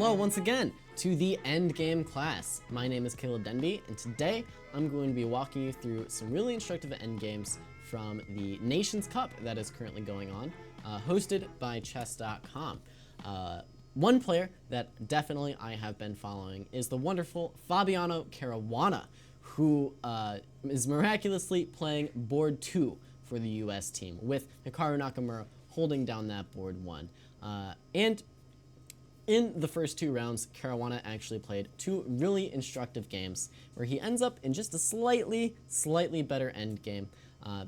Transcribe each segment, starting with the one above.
Hello once again to the Endgame class. My name is Caleb Denby, and today I'm going to be walking you through some really instructive endgames from the Nations Cup that is currently going on, hosted by chess.com. One player that definitely I have been following is the wonderful Fabiano Caruana, who is miraculously playing board 2 for the US team, with Hikaru Nakamura holding down that board 1. And in the first 2 rounds, Caruana actually played 2 really instructive games where he ends up in just a slightly better end game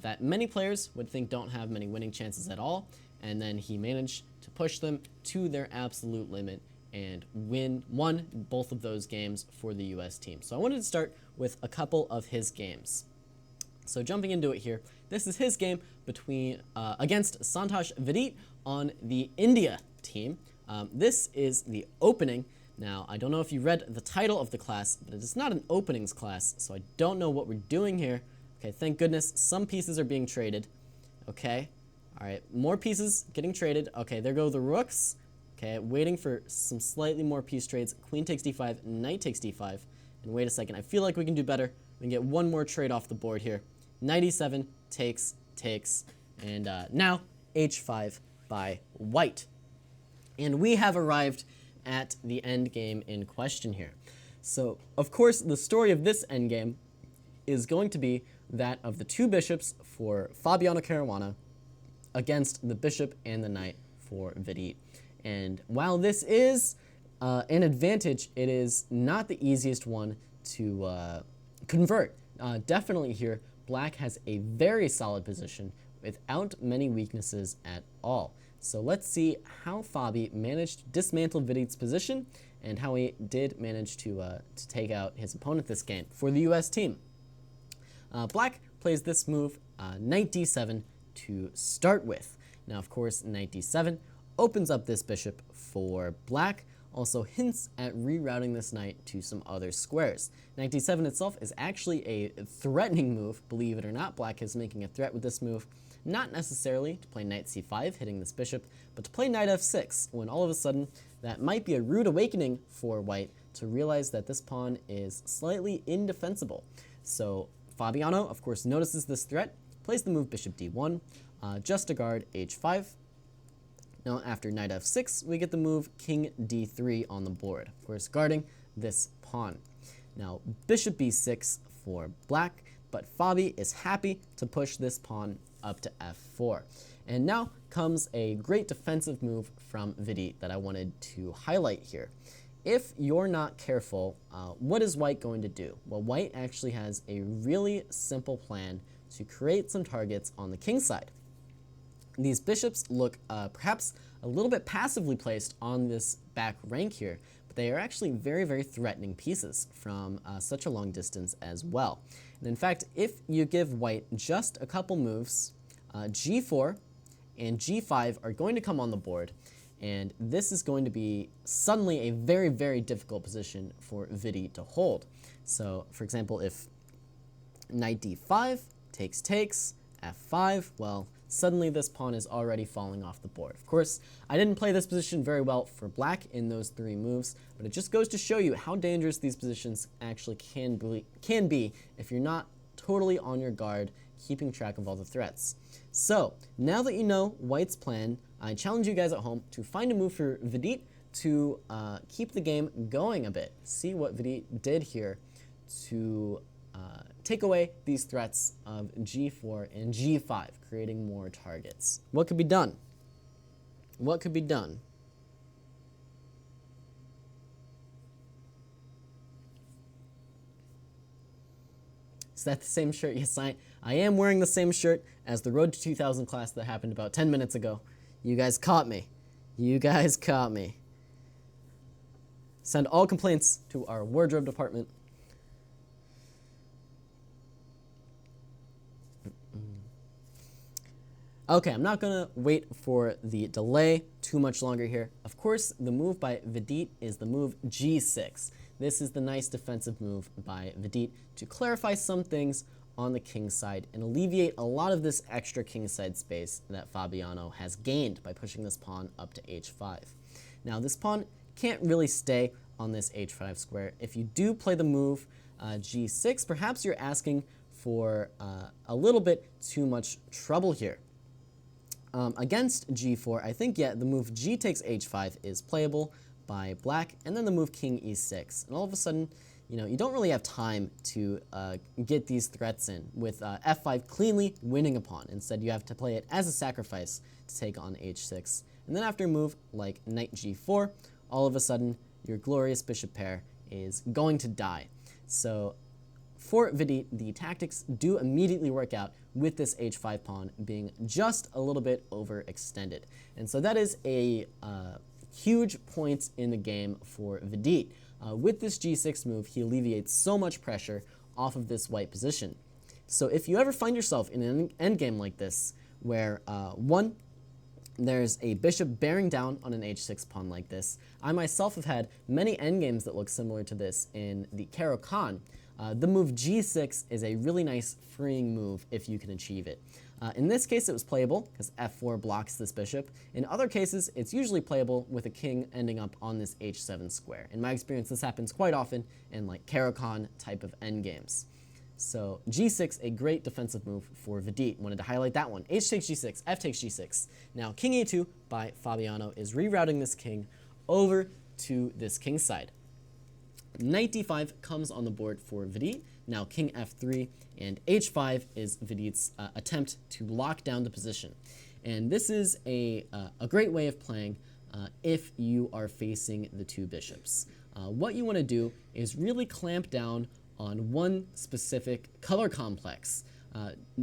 that many players would think don't have many winning chances at all, and then he managed to push them to their absolute limit and won both of those games for the US team. So I wanted to start with a couple of his games. So jumping into it here, this is his game against Santosh Vidit on the India team. This is the opening. Now, I don't know if you read the title of the class, but it is not an openings class, so I don't know what we're doing here. Okay, thank goodness some pieces are being traded. Okay, all right, more pieces getting traded. Okay, there go the rooks. Okay, waiting for some slightly more piece trades. Queen takes d5, knight takes d5. And wait a second, I feel like we can do better. We can get one more trade off the board here. Knight e7, takes, and now h5 by white. And we have arrived at the end game in question here. So, of course, the story of this endgame is going to be that of the 2 bishops for Fabiano Caruana against the bishop and the knight for Vidit. And while this is an advantage, it is not the easiest one to convert. Definitely here, black has a very solid position without many weaknesses at all. So let's see how Fabi managed to dismantle Vidit's position and how he did manage to take out his opponent this game. For the US team, black plays this move, knight d7, to start with. Now, of course, knight d7 opens up this bishop for black, also hints at rerouting this knight to some other squares. Knight d7 itself is actually a threatening move, believe it or not. Black is making a threat with this move. Not necessarily to play knight c5, hitting this bishop, but to play knight f6, when all of a sudden that might be a rude awakening for white to realize that this pawn is slightly indefensible. So Fabiano, of course, notices this threat, plays the move bishop d1, just to guard h5. Now after knight f6, we get the move king d3 on the board, of course guarding this pawn. Now bishop b6 for black, but Fabi is happy to push this pawn up to f4. And now comes a great defensive move from Vidit that I wanted to highlight here. If you're not careful, what is white going to do? Well, white actually has a really simple plan to create some targets on the king side. These bishops look perhaps a little bit passively placed on this back rank here, but they are actually very threatening pieces from such a long distance as well. And in fact, if you give white just a couple moves, g4 and g5 are going to come on the board, and this is going to be suddenly a very difficult position for Vidit to hold. So, for example, if knight d5 takes, f5, well, suddenly this pawn is already falling off the board. Of course, I didn't play this position very well for black in those 3 moves, but it just goes to show you how dangerous these positions actually can be if you're not totally on your guard, keeping track of all the threats. So, now that you know white's plan, I challenge you guys at home to find a move for Vidit to keep the game going a bit. See what Vidit did here to take away these threats of g4 and g5, creating more targets. What could be done? What could be done? Is that the same shirt? Yes, I am wearing the same shirt as the Road to 2000 class that happened about 10 minutes ago. You guys caught me. You guys caught me. Send all complaints to our wardrobe department. Okay, I'm not going to wait for the delay too much longer here. Of course, the move by Vidit is the move g6. This is the nice defensive move by Vidit to clarify some things on the king side and alleviate a lot of this extra king side space that Fabiano has gained by pushing this pawn up to h5. Now, this pawn can't really stay on this h5 square. If you do play the move g6, perhaps you're asking for a little bit too much trouble here. Against g4, I think, yeah, the move g takes h5 is playable by black, and then the move king e6. And all of a sudden, you know, you don't really have time to get these threats in with f5 cleanly winning a pawn. Instead, you have to play it as a sacrifice to take on h6. And then after a move like knight g4, all of a sudden, your glorious bishop pair is going to die. So for Vidit, the tactics do immediately work out with this h5 pawn being just a little bit overextended. And so that is a huge point in the game for Vidit. With this g6 move, he alleviates so much pressure off of this white position. So if you ever find yourself in an endgame like this, where there's a bishop bearing down on an h6 pawn like this, I myself have had many endgames that look similar to this in the Caruana. The move g6 is a really nice freeing move if you can achieve it. In this case, it was playable because f4 blocks this bishop. In other cases, it's usually playable with a king ending up on this h7 square. In my experience, this happens quite often in like Caruana type of endgames. So g6, a great defensive move for Vidit. Wanted to highlight that one. H takes g6, f takes g6. Now king a2 by Fabiano is rerouting this king over to this king side. Knight d5 comes on the board for Vidit. Now king f3 and h5 is Vidit's attempt to lock down the position. And this is a great way of playing if you are facing the two bishops. What you want to do is really clamp down on one specific color complex.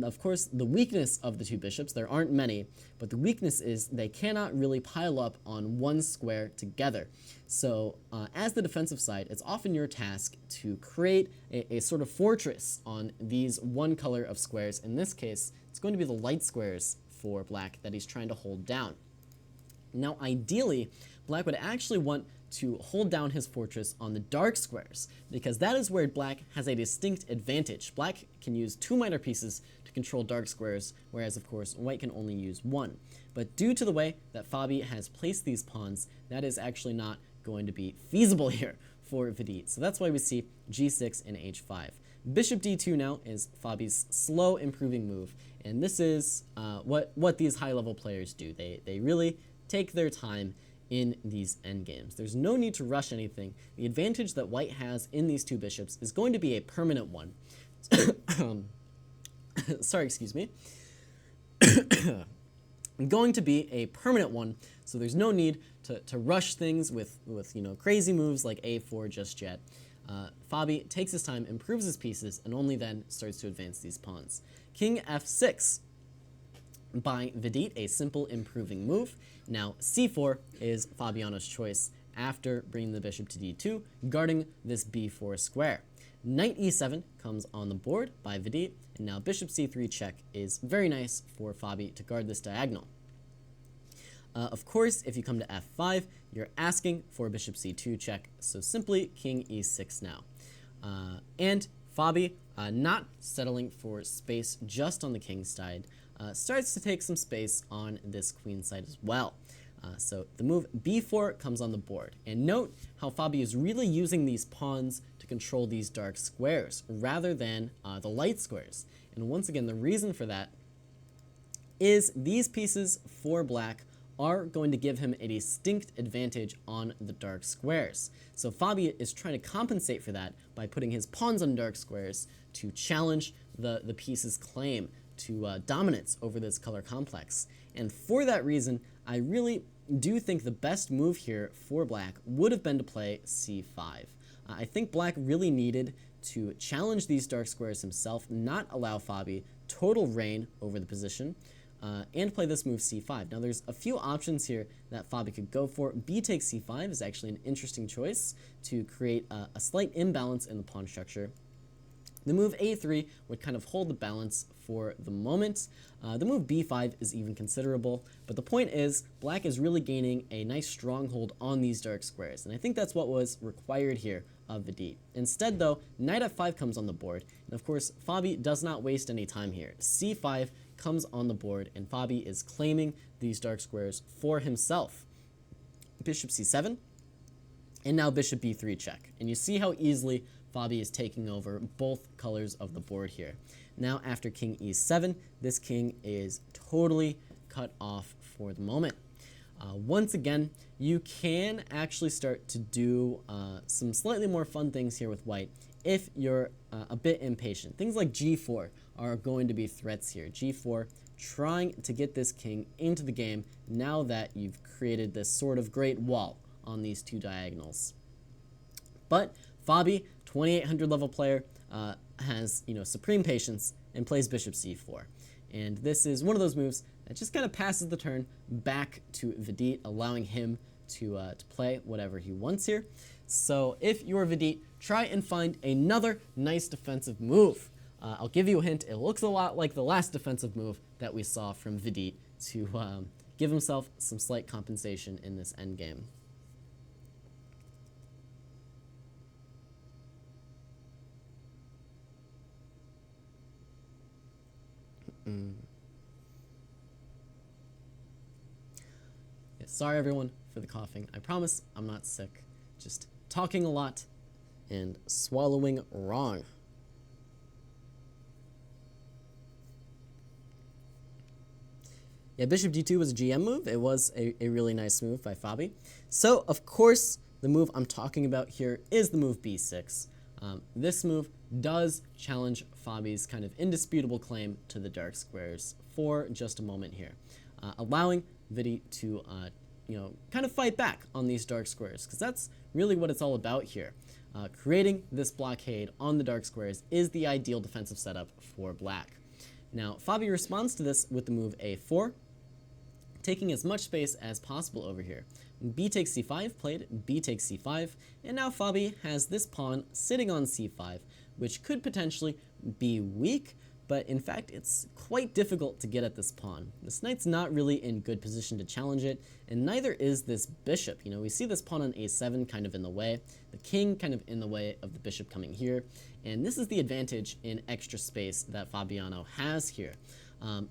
Of course, the weakness of the two bishops, there aren't many, but the weakness is they cannot really pile up on one square together. So as the defensive side, it's often your task to create a sort of fortress on these one color of squares. In this case, it's going to be the light squares for black that he's trying to hold down. Now, ideally, black would actually want to hold down his fortress on the dark squares, because that is where black has a distinct advantage. Black can use two minor pieces to control dark squares, whereas, of course, white can only use one. But due to the way that Fabi has placed these pawns, that is actually not going to be feasible here for Vidit. So that's why we see g6 and h5. Bishop d2 now is Fabi's slow improving move, and this is what these high-level players do. They really take their time in these endgames. There's no need to rush anything. The advantage that white has in these two bishops is going to be a permanent one. Sorry, excuse me. Going to be a permanent one, so there's no need to rush things with crazy moves like a4 just yet. Fabi takes his time, improves his pieces, and only then starts to advance these pawns. King f6 by Vidit, a simple improving move. Now c4 is Fabiano's choice after bringing the bishop to d2, guarding this b4 square. Knight e7 comes on the board by Vidit, and now bishop c3 check is very nice for Fabi to guard this diagonal. Of course, if you come to f5, you're asking for bishop c2 check, so simply king e6 now. And Fabi, not settling for space just on the king side, starts to take some space on this queen side as well. So the move b4 comes on the board. And note how Fabi is really using these pawns to control these dark squares rather than the light squares. And once again, the reason for that is these pieces for black are going to give him a distinct advantage on the dark squares. So Fabi is trying to compensate for that by putting his pawns on dark squares to challenge the piece's claim to dominance over this color complex. And for that reason, I really do think the best move here for black would have been to play c5. I think black really needed to challenge these dark squares himself, not allow Fabi total reign over the position, and play this move c5. Now there's a few options here that Fabi could go for. B takes c5 is actually an interesting choice to create a slight imbalance in the pawn structure. The move a3 would kind of hold the balance for the moment. The move b5 is even considerable, but the point is black is really gaining a nice stronghold on these dark squares, and I think that's what was required here of Vidit. Instead though, knight f5 comes on the board, and of course Fabi does not waste any time here. c5 comes on the board, and Fabi is claiming these dark squares for himself. Bishop c7 And now bishop b3 check. And you see how easily Fabi is taking over both colors of the board here. Now after king e7, this king is totally cut off for the moment. Once again, you can actually start to do some slightly more fun things here with white if you're a bit impatient. Things like g4 are going to be threats here. g4 trying to get this king into the game now that you've created this sort of great wall on these two diagonals. But Fabi, 2800 level player, has supreme patience and plays bishop c4. And this is one of those moves that just kind of passes the turn back to Vidit, allowing him to play whatever he wants here. So if you're Vidit, try and find another nice defensive move. I'll give you a hint. It looks a lot like the last defensive move that we saw from Vidit to give himself some slight compensation in this endgame. Yeah, sorry everyone for the coughing. I promise I'm not sick. Just talking a lot and swallowing wrong. Yeah, bishop d2 was a GM move. It was a really nice move by Fabi. So, of course, the move I'm talking about here is the move b6. This move does challenge Fabi's kind of indisputable claim to the dark squares for just a moment here, allowing Vidit to kind of fight back on these dark squares, because that's really what it's all about here. Creating this blockade on the dark squares is the ideal defensive setup for black. Now, Fabi responds to this with the move a4, taking as much space as possible over here. B takes c5 played, b takes c5, and now Fabi has this pawn sitting on c5, which could potentially be weak, but in fact it's quite difficult to get at this pawn. This knight's not really in good position to challenge it, and neither is this bishop. We see this pawn on a7 kind of in the way, the king kind of in the way of the bishop coming here, and this is the advantage in extra space that Fabiano has here.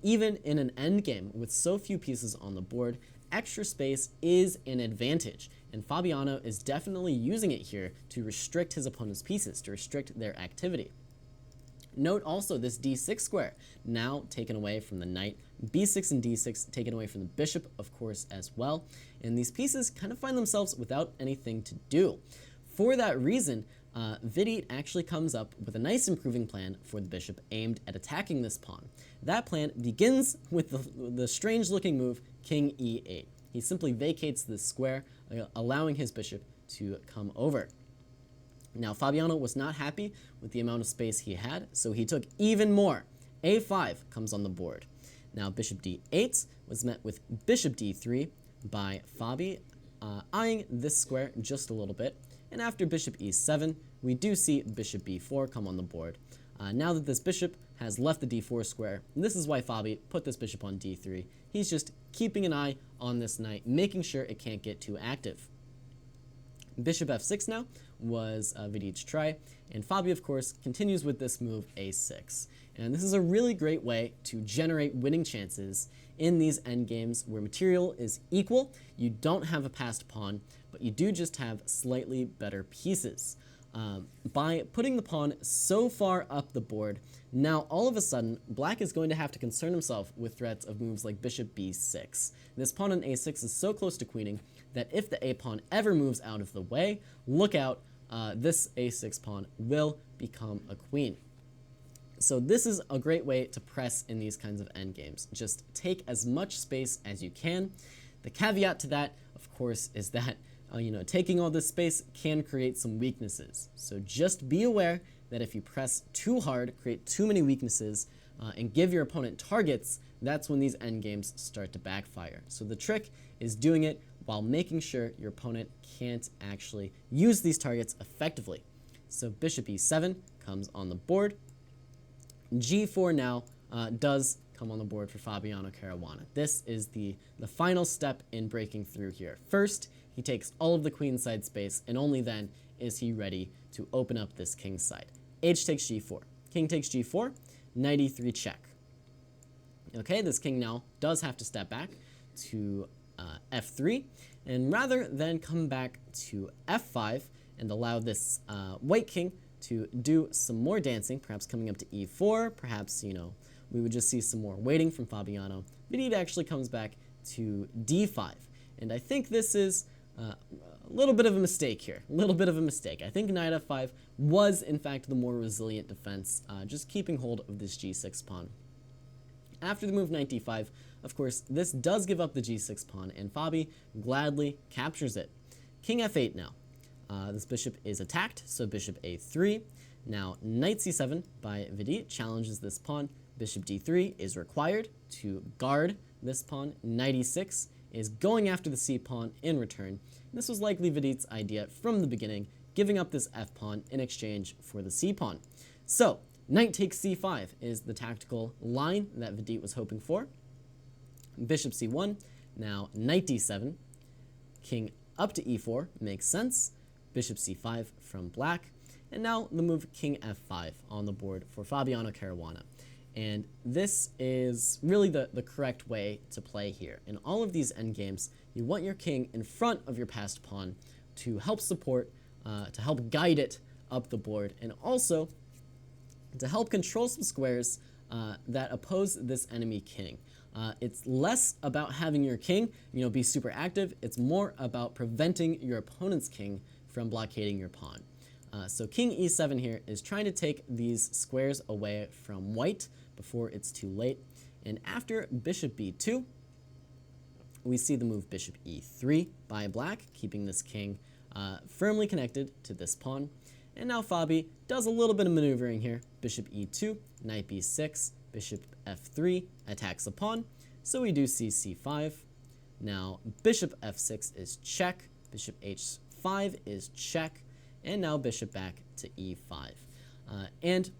Even in an endgame with so few pieces on the board, extra space is an advantage, and Fabiano is definitely using it here to restrict his opponent's pieces, to restrict their activity. Note also this d6 square, now taken away from the knight, b6 and d6 taken away from the bishop, of course, as well, and these pieces kind of find themselves without anything to do. For that reason, Vidit actually comes up with a nice improving plan for the bishop aimed at attacking this pawn. That plan begins with the strange-looking move king e8. He simply vacates this square, allowing his bishop to come over. Now, Fabiano was not happy with the amount of space he had, so he took even more. a5 comes on the board. Now, bishop d8 was met with bishop d3 by Fabi, eyeing this square just a little bit. And after bishop e7, we do see bishop b4 come on the board. Now that this bishop has left the d4 square, this is why Fabi put this bishop on d3. He's just keeping an eye on this knight, making sure it can't get too active. Bishop f6 now was Vidit's try, and Fabi, of course, continues with this move a6. And this is a really great way to generate winning chances in these endgames where material is equal. You don't have a passed pawn, but you do just have slightly better pieces. By putting the pawn so far up the board, now all of a sudden, black is going to have to concern himself with threats of moves like bishop b6. This pawn on a6 is so close to queening that if the a pawn ever moves out of the way, look out, this a6 pawn will become a queen. So this is a great way to press in these kinds of endgames. Just take as much space as you can. The caveat to that, of course, is that taking all this space can create some weaknesses. So just be aware that if you press too hard, create too many weaknesses, and give your opponent targets, that's when these endgames start to backfire. So the trick is doing it while making sure your opponent can't actually use these targets effectively. So bishop e7 comes on the board. g4 now does come on the board for Fabiano Caruana. This is the final step in breaking through here. First, he takes all of the queenside space, and only then is he ready to open up this king's side. H takes g4. King takes g4, knight e3 check. Okay, this king now does have to step back to f3, and rather than come back to f5 and allow this white king to do some more dancing, perhaps coming up to e4, perhaps, you know, we would just see some more waiting from Fabiano, Vidit actually comes back to d5. And I think this is a little bit of a mistake here, a little bit of a mistake. I think knight f5 was, in fact, the more resilient defense, just keeping hold of this g6 pawn. After the move knight d5, of course, this does give up the g6 pawn, and Fabi gladly captures it. King f8 now. This bishop is attacked, so bishop a3. Now, knight c7 by Vidit challenges this pawn. Bishop d3 is required to guard this pawn. Knight e6 is going after the c pawn in return. This was likely Vidit's idea from the beginning, giving up this f pawn in exchange for the c pawn. So, knight takes c5 is the tactical line that Vidit was hoping for. Bishop c1, now knight d7, king up to e4 makes sense. Bishop c5 from black, and now the move king f5 on the board for Fabiano Caruana. And this is really the correct way to play here. In all of these endgames, you want your king in front of your passed pawn to help support, to help guide it up the board, and also to help control some squares that oppose this enemy king. It's less about having your king, you know, be super active. It's more about preventing your opponent's king from blockading your pawn. So king e7 here is trying to take these squares away from white before it's too late. And after bishop b2, we see the move bishop e3 by black, keeping this king firmly connected to this pawn. And now Fabi does a little bit of maneuvering here. Bishop e2, knight b6, bishop f3 attacks the pawn. So we do see c5. Now bishop f6 is check, bishop h5 is check, and now bishop back to e5. And,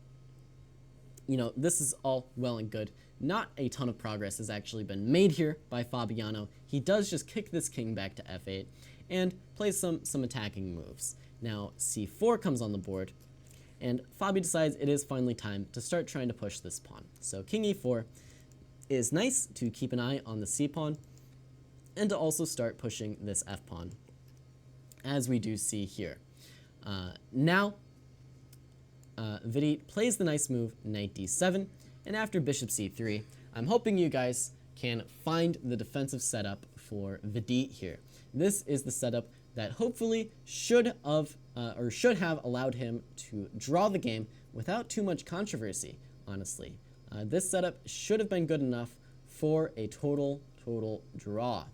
you know, this is all well and good. Not a ton of progress has actually been made here by Fabiano. He does just kick this king back to f8 and plays some attacking moves. Now c4 comes on the board, and Fabi decides it is finally time to start trying to push this pawn. So king e4 is nice to keep an eye on the c pawn, and to also start pushing this f pawn, as we do see here. Now, Vidit plays the nice move, knight d7, and after bishop c3, I'm hoping you guys can find the defensive setup for Vidit here. This is the setup that hopefully should have allowed him to draw the game without too much controversy, honestly. This setup should have been good enough for a total draw.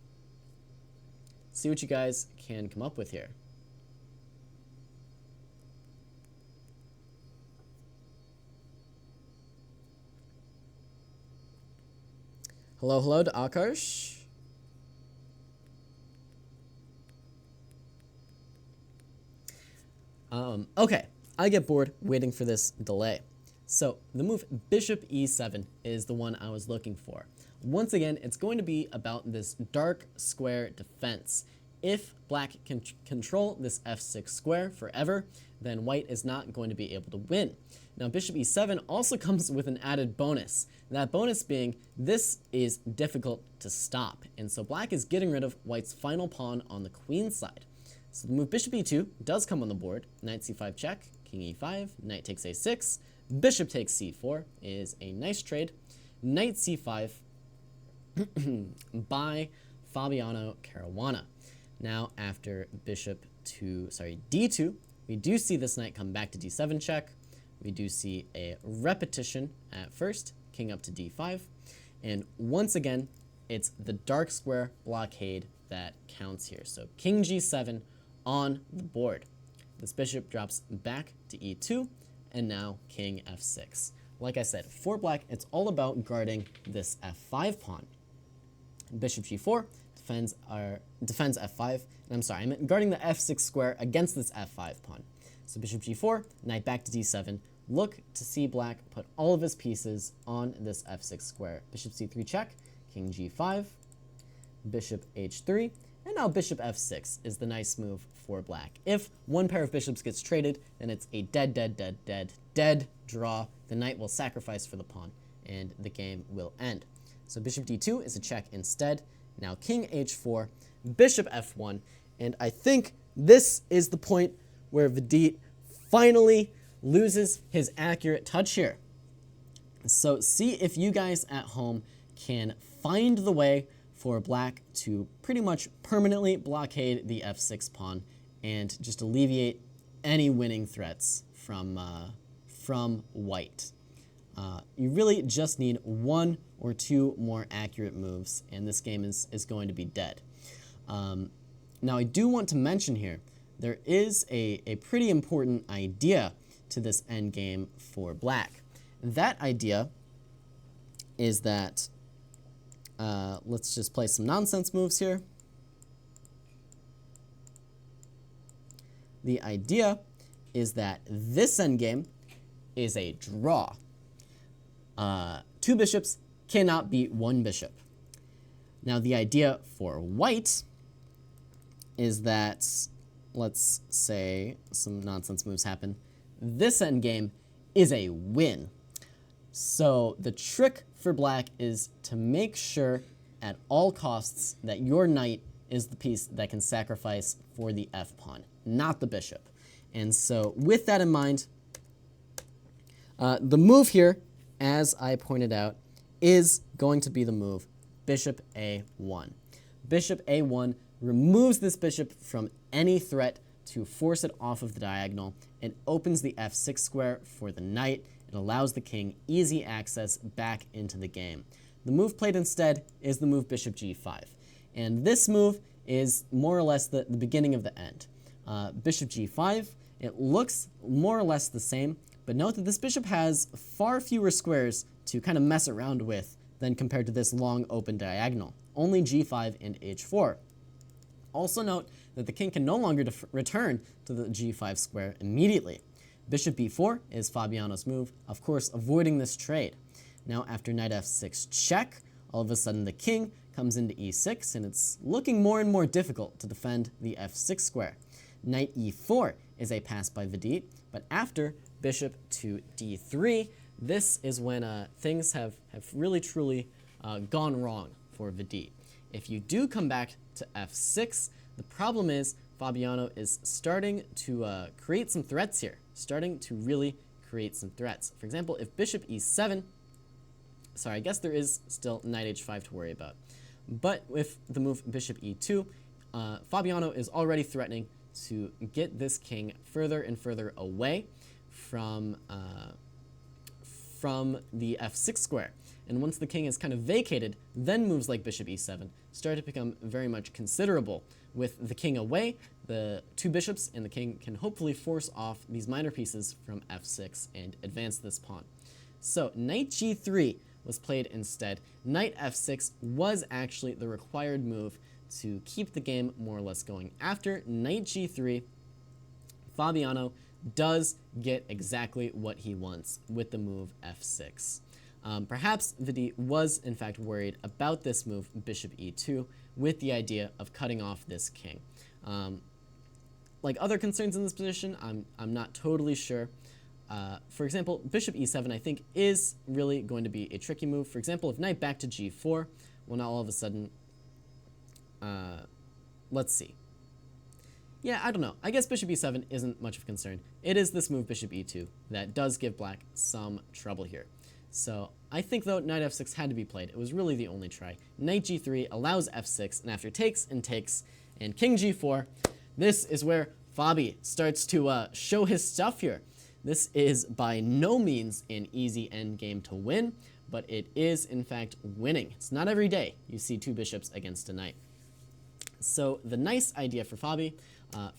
See what you guys can come up with here. Hello to Akash. Okay, I get bored waiting for this delay. So the move bishop e7 is the one I was looking for. Once again, it's going to be about this dark square defense. If black can control this f6 square forever, then white is not going to be able to win. Now bishop e7 also comes with an added bonus. That bonus being this is difficult to stop, and so black is getting rid of white's final pawn on the queen side. So the move bishop e2 does come on the board. Knight c5 check, king e5, knight takes a6, bishop takes c4 is a nice trade. Knight c5 by Fabiano Caruana. Now after d2, we do see this knight come back to d7 check. We do see a repetition at first, king up to d5, and once again, it's the dark square blockade that counts here. So king g7 on the board. This bishop drops back to e2, and now king f6. Like I said, for black, it's all about guarding this f5 pawn. Bishop g4 defends f5, and I'm sorry, I meant guarding the f6 square against this f5 pawn. So bishop g4, knight back to d7. Look to see black put all of his pieces on this f6 square. Bishop c3 check, king g5, bishop h3, and now bishop f6 is the nice move for black. If one pair of bishops gets traded, then it's a dead draw. The knight will sacrifice for the pawn, and the game will end. So bishop d2 is a check instead, Now king h4, bishop f1, and I think this is the point where Vidit finally loses his accurate touch here. So see if you guys at home can find the way for black to pretty much permanently blockade the f6 pawn and just alleviate any winning threats from white. You really just need one or two more accurate moves, and this game is going to be dead. Now, I do want to mention here, there is a pretty important idea to this endgame for black. That idea is that, let's just play some nonsense moves here. The idea is that this endgame is a draw. Two bishops cannot beat one bishop. Now, the idea for white is that, let's say some nonsense moves happen. This endgame is a win. So the trick for black is to make sure at all costs that your knight is the piece that can sacrifice for the f-pawn, not the bishop. And so with that in mind, the move here, as I pointed out, is going to be the move bishop a1. Bishop a1 removes this bishop from any threat to force it off of the diagonal and opens the f6 square for the knight. It allows the king easy access back into the game. The move played instead is the move bishop g5. And this move is more or less the beginning of the end. Bishop g5, it looks more or less the same, but note that this bishop has far fewer squares to kind of mess around with than compared to this long open diagonal. Only g5 and h4. Also note that the king can no longer return to the g5 square immediately. Bishop b4 is Fabiano's move, of course avoiding this trade. Now after knight f6 check, all of a sudden the king comes into e6, and it's looking more and more difficult to defend the f6 square. Knight e4 is a pass by Vidit, but after bishop to d3, this is when things have really truly gone wrong for Vidit. If you do come back to f6, the problem is Fabiano is starting to create some threats here, starting to really create some threats. For example, if bishop e7, sorry, I guess there is still knight h5 to worry about. But with the move bishop e2, Fabiano is already threatening to get this king further and further away from the f6 square. And once the king is kind of vacated, then moves like bishop e7 start to become very much considerable. With the king away, the two bishops and the king can hopefully force off these minor pieces from f6 and advance this pawn. So knight g3 was played instead. Knight f6 was actually the required move to keep the game more or less going. After knight g3, Fabiano does get exactly what he wants with the move f6. Perhaps Vidit was in fact worried about this move bishop e2 with the idea of cutting off this king. Like other concerns in this position, I'm not totally sure. For example, bishop e7 I think is really going to be a tricky move. For example, if knight back to g4, well now all of a sudden, let's see. Yeah, I don't know. I guess bishop e7 isn't much of a concern. It is this move bishop e2 that does give black some trouble here. So I think though knight f6 had to be played. It was really the only try. Knight g3 allows f6, and after takes and takes and king g4, this is where Fabi starts to show his stuff here. This is by no means an easy endgame to win, but it is in fact winning. It's not every day you see two bishops against a knight. So the nice idea for Fabi,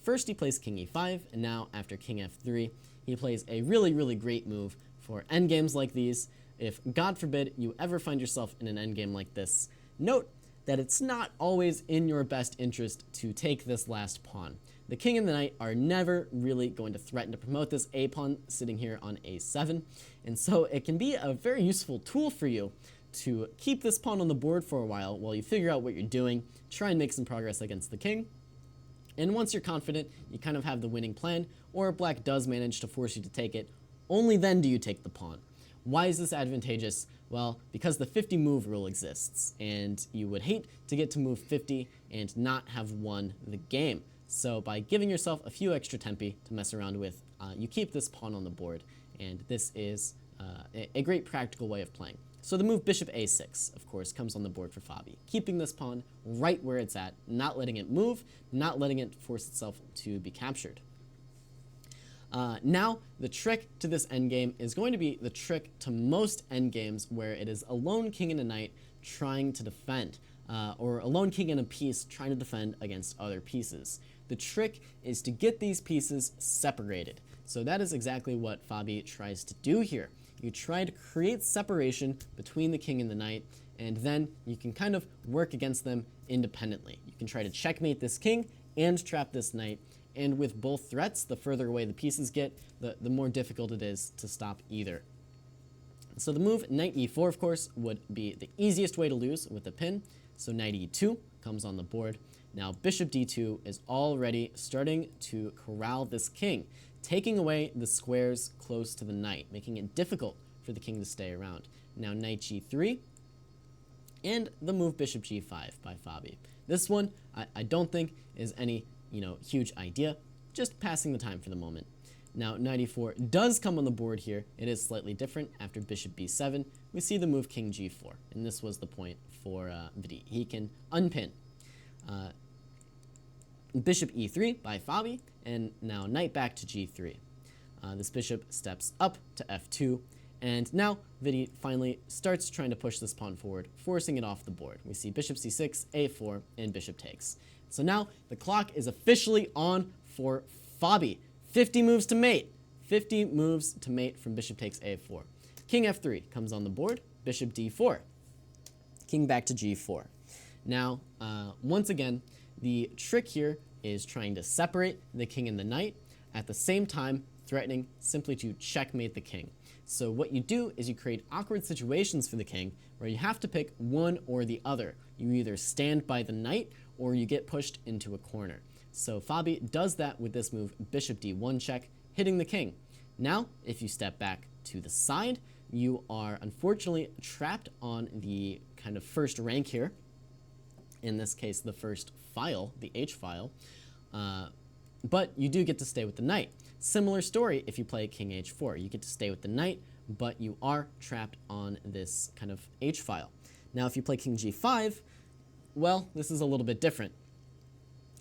first he plays king e5, and now after king f3, he plays a really, really great move for endgames like these. If, God forbid, you ever find yourself in an endgame like this, note that it's not always in your best interest to take this last pawn. The king and the knight are never really going to threaten to promote this a pawn sitting here on a7, and so it can be a very useful tool for you to keep this pawn on the board for a while you figure out what you're doing, try and make some progress against the king. And once you're confident, you kind of have the winning plan, or if black does manage to force you to take it, only then do you take the pawn. Why is this advantageous? Well, because the 50 move rule exists, and you would hate to get to move 50 and not have won the game. So by giving yourself a few extra tempi to mess around with, you keep this pawn on the board, and this is a great practical way of playing. So the move bishop a6, of course, comes on the board for Fabi, keeping this pawn right where it's at, not letting it move, not letting it force itself to be captured. Now, the trick to this endgame is going to be the trick to most endgames where it is a lone king and a knight trying to defend, or a lone king and a piece trying to defend against other pieces. The trick is to get these pieces separated. So that is exactly what Fabi tries to do here. You try to create separation between the king and the knight, and then you can kind of work against them independently. You can try to checkmate this king and trap this knight, and with both threats, the further away the pieces get, the more difficult it is to stop either. So the move knight e4, of course, would be the easiest way to lose with the pin. So knight e2 comes on the board. Now bishop d2 is already starting to corral this king, taking away the squares close to the knight, making it difficult for the king to stay around. Now knight g3, and the move bishop g5 by Fabi. This one, I don't think is any huge idea, just passing the time for the moment. Now knight e4 does come on the board here. It is slightly different. After bishop b7, we see the move king g4, and this was the point for Vidit. He can unpin. Bishop e3 by Fabi, and now knight back to g3. This bishop steps up to f2, and now Vidit finally starts trying to push this pawn forward, forcing it off the board. We see bishop c6, a4, and bishop takes. So now the clock is officially on for Fabi. 50 moves to mate. 50 moves to mate from bishop takes a4. King f3 comes on the board, bishop d4. King back to g4. Now, once again, the trick here is trying to separate the king and the knight, at the same time threatening simply to checkmate the king. So what you do is you create awkward situations for the king where you have to pick one or the other. You either stand by the knight or you get pushed into a corner. So Fabi does that with this move, bishop d1 check, hitting the king. Now, if you step back to the side, you are unfortunately trapped on the kind of first rank here. In this case, the first file, the H file, but you do get to stay with the knight. Similar story if you play king h4. You get to stay with the knight, but you are trapped on this kind of H file. Now, if you play king g5, well, this is a little bit different.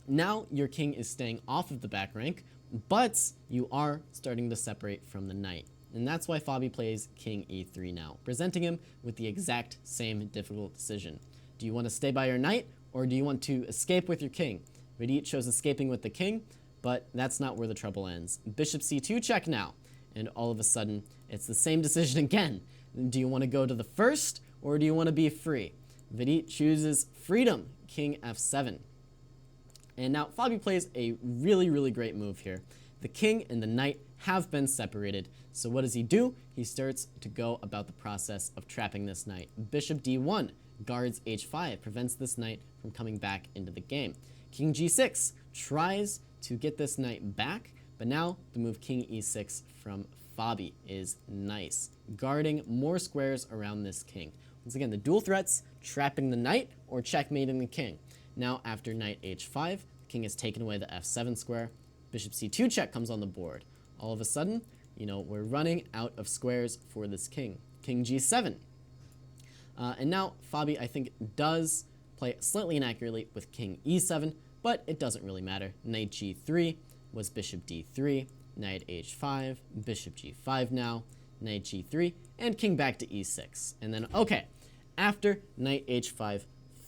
Now, your king is staying off of the back rank, but you are starting to separate from the knight. And that's why Fabi plays king e3 now, presenting him with the exact same difficult decision. Do you want to stay by your knight, or do you want to escape with your king? Vidit chose escaping with the king, but that's not where the trouble ends. Bishop c2 check now, and all of a sudden, it's the same decision again. Do you want to go to the first, or do you want to be free? Vidit chooses freedom, king f7. And now Fabi plays a really, really great move here. The king and the knight have been separated, so what does he do? He starts to go about the process of trapping this knight. Bishop d1 guards h5, prevents this knight from coming back into the game. King g6 tries to get this knight back, but now the move king e6 from Fabi is nice, guarding more squares around this king. Once again, the dual threats, trapping the knight or checkmating the king. Now, after knight h5, the king has taken away the f7 square. Bishop c2 check comes on the board. All of a sudden, we're running out of squares for this king. King g7. And now Fabi, I think, does play slightly inaccurately with king e7, but it doesn't really matter. Knight g3 was bishop d3, knight h5, bishop g5 now, knight g3, and king back to e6. And then, okay, after knight h5,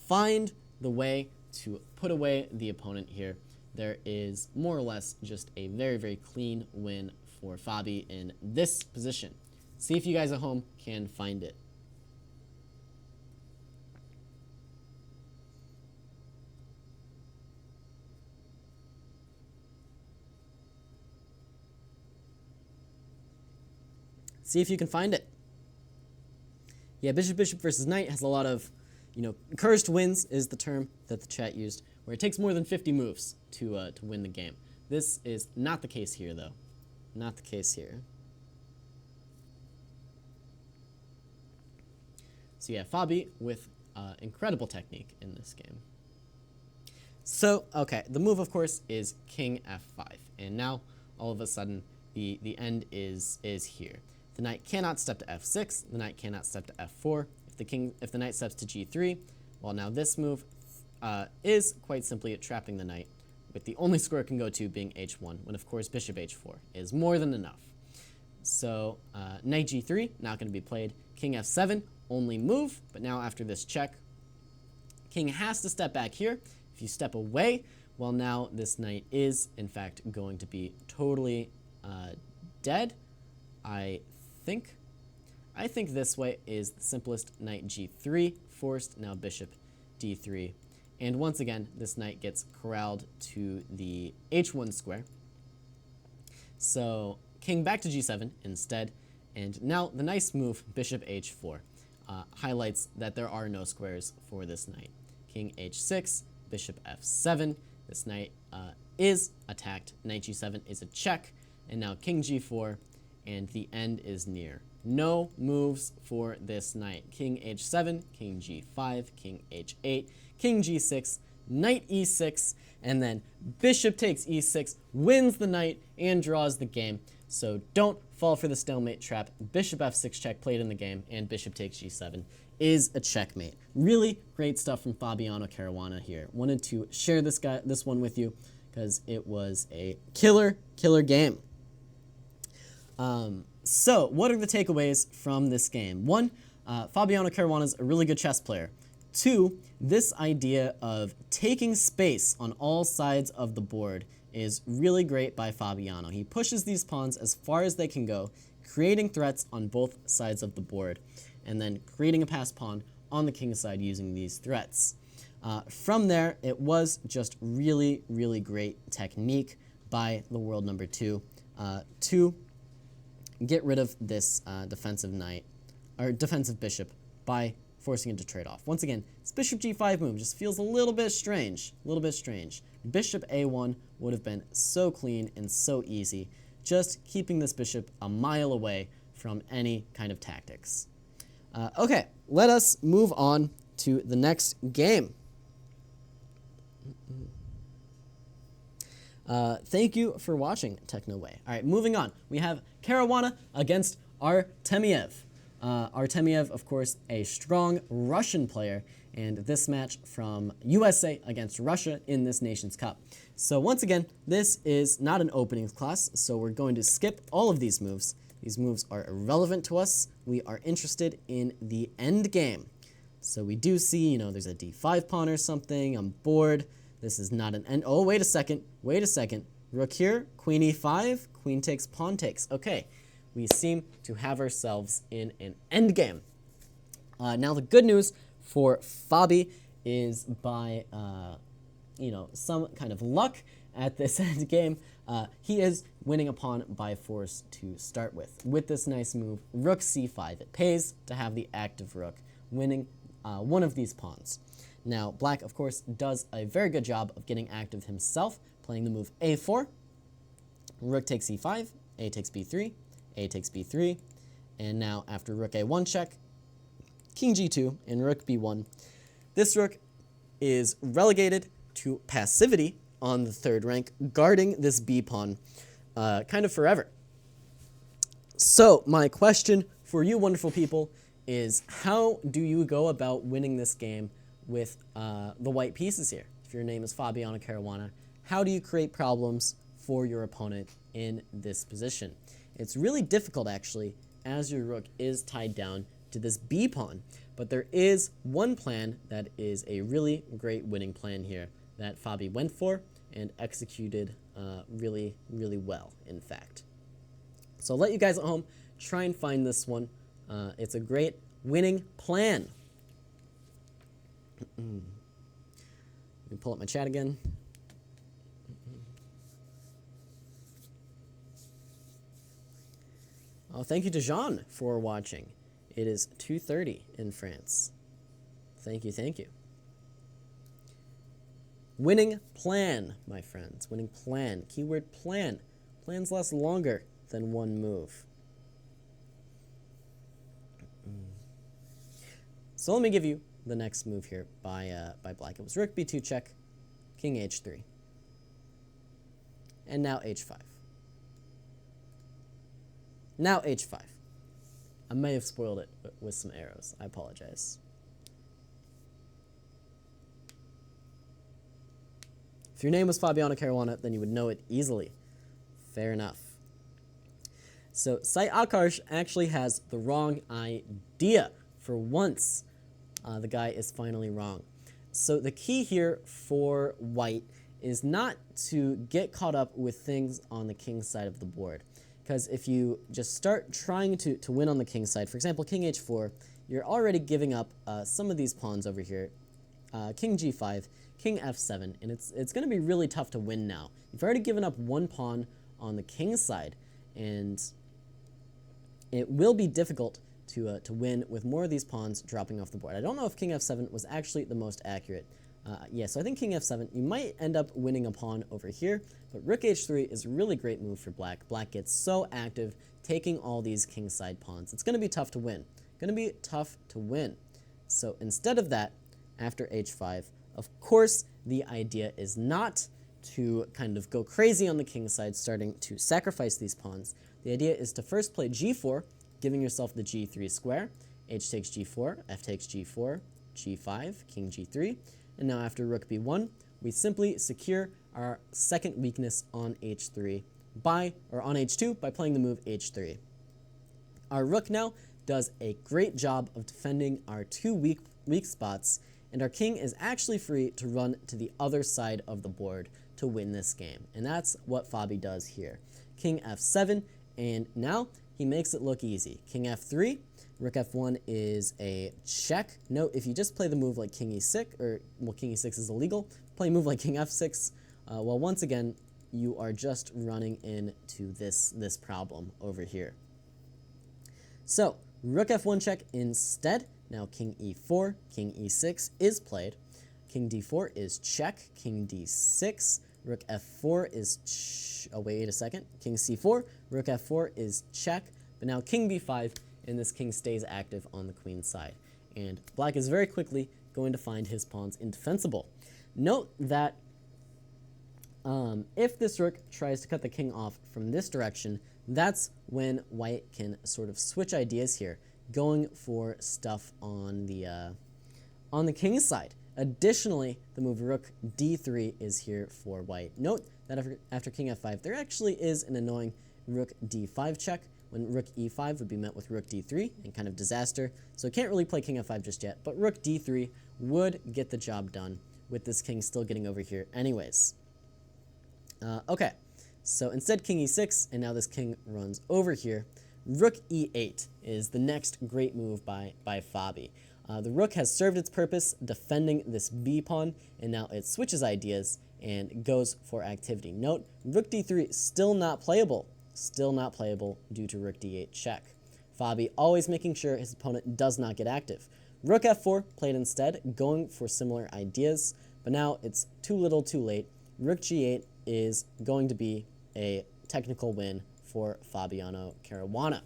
find the way to put away the opponent here. There is more or less just a very, very clean win for Fabi in this position. See if you guys at home can find it. See if you can find it. Yeah, bishop versus knight has a lot of, cursed wins is the term that the chat used, where it takes more than 50 moves to win the game. This is not the case here, though. Not the case here. So yeah, Fabi with incredible technique in this game. So, okay, the move, of course, is king f5. And now, all of a sudden, the end is here. The knight cannot step to f6. The knight cannot step to f4. If the knight steps to g3, well, now this move is quite simply trapping the knight, with the only square it can go to being h1, when, of course, bishop h4 is more than enough. So, knight g3, not going to be played. King f7, only move, but now after this check, king has to step back here. If you step away, well, now this knight is, in fact, going to be totally dead, I think. I think this way is the simplest. Knight g3, forced, now bishop d3. And once again, this knight gets corralled to the h1 square. So king back to g7 instead. And now the nice move, bishop h4, highlights that there are no squares for this knight. King h6, bishop f7. This knight is attacked. Knight g7 is a check. And now king g4, and the end is near. No moves for this knight. King h7, king g5, king h8, king g6, knight e6, and then bishop takes e6, wins the knight, and draws the game. So don't fall for the stalemate trap. Bishop f6 check played in the game, and bishop takes g7 is a checkmate. Really great stuff from Fabiano Caruana here. Wanted to share this one with you because it was a killer game. So, what are the takeaways from this game? One, Fabiano Caruana is a really good chess player. Two, this idea of taking space on all sides of the board is really great by Fabiano. He pushes these pawns as far as they can go, creating threats on both sides of the board, and then creating a passed pawn on the king's side using these threats. From there, it was just really great technique by the world number two to get rid of this defensive knight, or defensive bishop, by forcing it to trade off. Once again, this bishop g5 move just feels a little bit strange. Bishop a1 would have been so clean and so easy, just keeping this bishop a mile away from any kind of tactics. Okay, let us move on to the next game. Thank you for watching, TechnoWay. All right, moving on. We have Caruana against Artemiev. Artemiev, of course, a strong Russian player, and this match from USA against Russia in this Nations Cup. So once again, this is not an opening class, so we're going to skip all of these moves. These moves are irrelevant to us. We are interested in the end game. So we do see, there's a d5 pawn or something. I'm bored. This is not an end. Oh, wait a second. Rook here, queen e5, queen takes, pawn takes. Okay, we seem to have ourselves in an endgame. Now the good news for Fabi is by, some kind of luck at this endgame, he is winning a pawn by force to start with. With this nice move, rook c5. It pays to have the active rook, winning one of these pawns. Now, black, of course, does a very good job of getting active himself, playing the move a4. Rook takes e5, a takes b3, a takes b3, and now after rook a1 check, king g2, and rook b1. This rook is relegated to passivity on the third rank, guarding this b pawn kind of forever. So, my question for you wonderful people is, how do you go about winning this game with the white pieces here? If your name is Fabiano Caruana, how do you create problems for your opponent in this position? It's really difficult, actually, as your rook is tied down to this b pawn. But there is one plan that is a really great winning plan here that Fabi went for and executed really well, in fact. So I'll let you guys at home try and find this one. It's a great winning plan. Let me pull up my chat again. Oh, thank you to Jean for watching. It is 2:30 in France. Thank you. Winning plan, my friends. Winning plan. Keyword plan. Plans last longer than one move. So let me give you the next move here by black. It was rook b2 check, king h3, and now h5. Now h5. I may have spoiled it with some arrows. I apologize. If your name was Fabiano Caruana, then you would know it easily. Fair enough. So Sai Akarsh actually has the wrong idea. For once, the guy is finally wrong. So the key here for white is not to get caught up with things on the king side of the board. Because if you just start trying to win on the king side, for example, king h4, you're already giving up some of these pawns over here. King g5, king f7, and it's going to be really tough to win now. You've already given up one pawn on the king side, and it will be difficult to win with more of these pawns dropping off the board. I don't know if king f7 was actually the most accurate. Yeah, so I think king f7, you might end up winning a pawn over here, but rook h3 is a really great move for black. Black gets so active, taking all these king side pawns. It's going to be tough to win. Going to be tough to win. So instead of that, after h5, of course, the idea is not to kind of go crazy on the king side, starting to sacrifice these pawns. The idea is to first play g4, giving yourself the g3 square. H takes g4, f takes g4, g5, king g3. And now after rook b1, we simply secure our second weakness on h3 on h2 by playing the move h3. Our rook now does a great job of defending our two weak spots, and our king is actually free to run to the other side of the board to win this game. And that's what Fabi does here. King f7, and now he makes it look easy. King f3, rook f1 is a check. Note, if you just play the move like king e6, or, well, king e6 is illegal, play a move like king f6, well, once again, you are just running into this problem over here. So, rook f1 check instead. Now king e4, king e6 is played. King d4 is check, king d6, rook f4 is oh, wait a second. King c4, rook f4 is check, but now king b5, and this king stays active on the queen side. And black is very quickly going to find his pawns indefensible. Note that if this rook tries to cut the king off from this direction, that's when white can sort of switch ideas here, going for stuff on the king's side. Additionally, the move rook d3 is here for white. Note that after king f5, there actually is an annoying rook d5 check, when rook e5 would be met with rook d3 and kind of disaster. So can't really play king f5 just yet, but rook d3 would get the job done with this king still getting over here anyways. Okay, so instead king e6, and now this king runs over here. Rook e8 is the next great move by Fabi. The rook has served its purpose defending this b pawn, and now it switches ideas and goes for activity. Note, rook d3 still not playable. Still not playable due to rook d8 check. Fabi always making sure his opponent does not get active. Rook f4 played instead, going for similar ideas, but now it's too little too late. Rook g8 is going to be a technical win for Fabiano Caruana.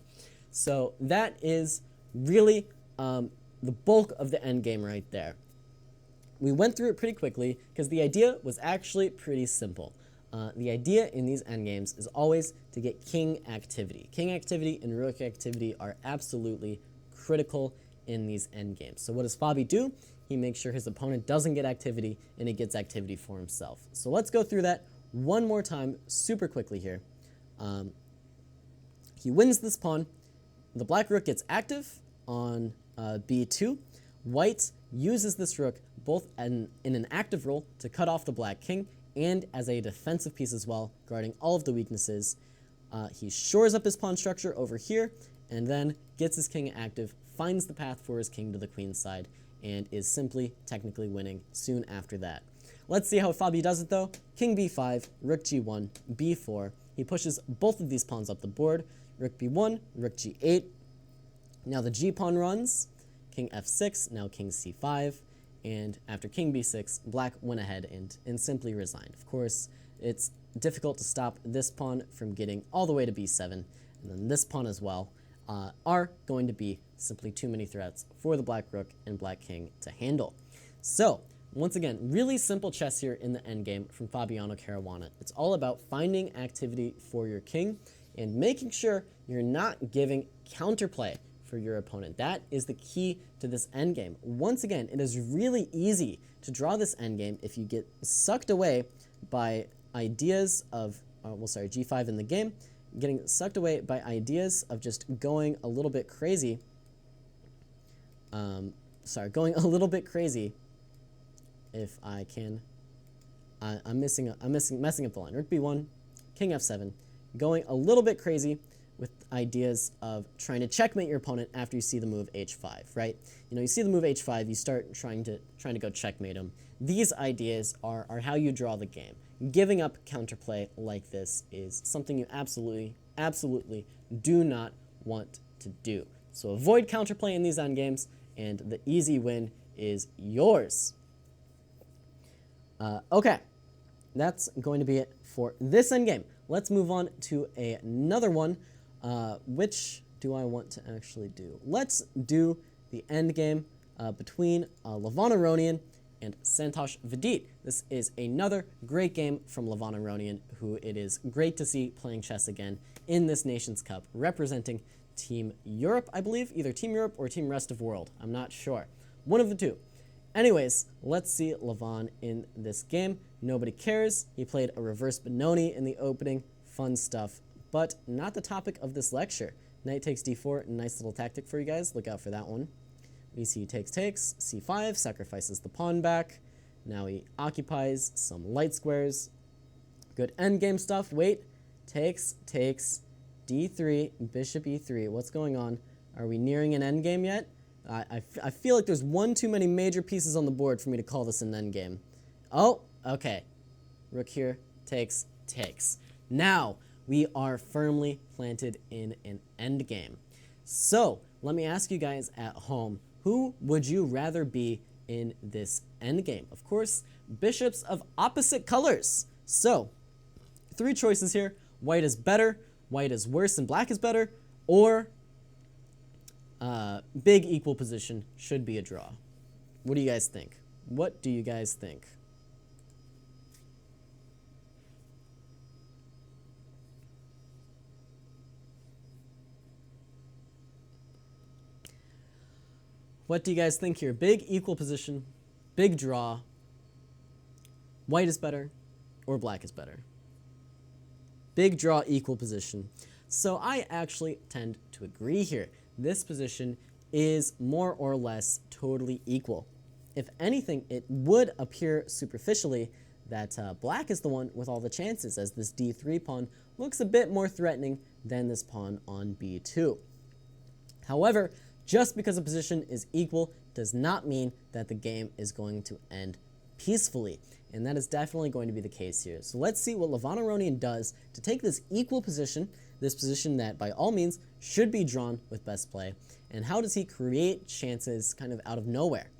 So that is really the bulk of the endgame right there. We went through it pretty quickly because the idea was actually pretty simple. The idea in these endgames is always to get king activity. King activity and rook activity are absolutely critical in these endgames. So what does Fabi do? He makes sure his opponent doesn't get activity, and he gets activity for himself. So let's go through that one more time super quickly here. He wins this pawn. The black rook gets active on b2. White uses this rook both in an active role to cut off the black king and as a defensive piece as well, guarding all of the weaknesses. He shores up his pawn structure over here and then gets his king active, finds the path for his king to the queen's side, and is simply technically winning soon after that. Let's see how Fabi does it though. King b5, rook g1, b4. He pushes both of these pawns up the board. Rook b1, rook g8. Now the g pawn runs. King f6, now king c5. And after king b6, black went ahead and simply resigned. Of course, it's difficult to stop this pawn from getting all the way to b7, and then this pawn as well. are going to be simply too many threats for the black rook and black king to handle. So, once again, really simple chess here in the endgame from Fabiano Caruana. It's all about finding activity for your king and making sure you're not giving counterplay for your opponent. That is the key to this endgame. Once again, it is really easy to draw this endgame if you get sucked away by ideas of, g5 in the game, getting sucked away by ideas of just going a little bit crazy. Going a little bit crazy. If I can, I'm messing up the line. Rook b1, king f7, going a little bit crazy with ideas of trying to checkmate your opponent after you see the move h5, right? You know, you see the move h5, you start trying to go checkmate him. These ideas are how you draw the game. Giving up counterplay like this is something you absolutely do not want to do. So avoid counterplay in these endgames, and the easy win is yours. Okay, that's going to be it for this endgame. Let's move on to another one. Which do I want to actually do? Let's do the endgame between Levon Aronian and Santosh Vidit. This is another great game from Levon Aronian, who it is great to see playing chess again in this Nations Cup, representing Team Europe, I believe. Either Team Europe or Team Rest of World. I'm not sure. One of the two. Anyways, let's see Levon in this game. Nobody cares. He played a reverse Benoni in the opening. Fun stuff, but not the topic of this lecture. Knight takes d4, nice little tactic for you guys. Look out for that one. We see takes, c5, sacrifices the pawn back. Now he occupies some light squares. Good endgame stuff. Wait, takes, d3, bishop e3. What's going on? Are we nearing an endgame yet? I feel like there's one too many major pieces on the board for me to call this an endgame. Oh, okay. Rook here, takes. Now, we are firmly planted in an endgame. So, let me ask you guys at home, who would you rather be in this endgame? Of course, bishops of opposite colors. So, 3 choices here. White is better, white is worse, and black is better, or big equal position should be a draw. What do you guys think? What do you guys think? What do you guys think here? Big equal position, big draw, white is better, or black is better? Big draw, equal position. So I actually tend to agree here. This position is more or less totally equal. If anything, it would appear superficially that black is the one with all the chances, as this d3 pawn looks a bit more threatening than this pawn on b2. However, just because a position is equal does not mean that the game is going to end peacefully, and that is definitely going to be the case here. So let's see what Levon Aronian does to take this equal position, this position that by all means should be drawn with best play, and how does he create chances kind of out of nowhere.